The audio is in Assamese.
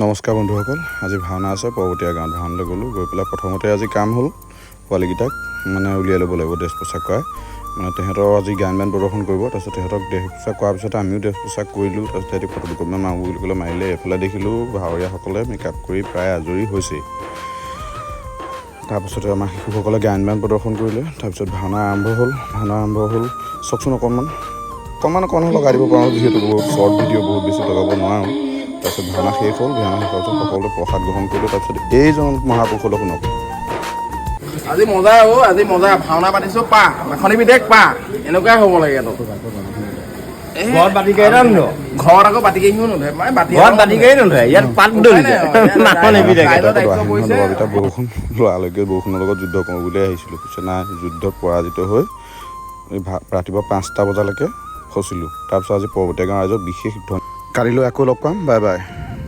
নমস্কাৰ বন্ধুসকল, আজি ভাওনা আছে পৰ্বতীয়া গাঁৱত। ভাওনালৈ গ'লোঁ, গৈ পেলাই প্ৰথমতে আজি কাম হ'ল পোৱালীকেইটাক মানে উলিয়াই ল'ব লাগিব ড্ৰেছ পোছাক কৰাই। মানে তেহেঁতৰ আজি গান বান প্ৰদৰ্শন কৰিব। তাৰপিছত তেহেঁতক ড্ৰেছ পোছাক কৰাৰ পিছতে আমিও ড্ৰেছ পোছাক কৰিলোঁ। তাৰপিছত সিহঁতি ফটো দুকপিমান মাৰোঁ বুলি ক'লে মাৰিলে। এইফালে দেখিলোঁ ভাৱৰীয়াসকলে মেকআপ কৰি প্ৰায় আজৰি হৈছেই। তাৰপিছতে আমাৰ শিশুসকলে গান বান প্ৰদৰ্শন কৰিলে। তাৰপিছত ভাওনা আৰম্ভ হ'ল। চাওকচোন অকণমান লগাই দিব পাৰোঁ, যিহেতু বহুত শ্বৰ্ট ভিডিঅ' বহুত বেছি লগাব নোৱাৰোঁ। তাৰপিছত ভাওনা শেষ হ'ল। ভাওনা শেষ হোৱাৰ পিছত সকলোৱে প্ৰসাদ গ্ৰহণ কৰিলোঁ। তাৰপিছত এইজন মহাপুৰুষলৈ শুনক। আজি মজা ভাওনা পাতিছোঁ, পা এখনি বিদেশ পা এনেকুৱাই হ'ব লাগে। ঘৰত বাতি কেই নধৰে, ঘৰত আকৌ বাতি কেইখিনিও নধৰে, মানে বাতি কেই নধৰে, ইয়াত পাত দলিছে বৰষুণ লৰালৈকে বৰষুণৰ লগত যুদ্ধ কৰোঁ বুলি আহিছিলোঁ। পিছত নাই, যুদ্ধত পৰাজিত হৈ ৰাতিপুৱা 5টা বজালৈকে ফচিলোঁ। তাৰপিছত আজি পৰ্বতীয়া গাঁৱৰ ৰাইজক বিশেষ ধন্যবাদ। কালিলৈ আকৌ লগ পাম, বাই বাই।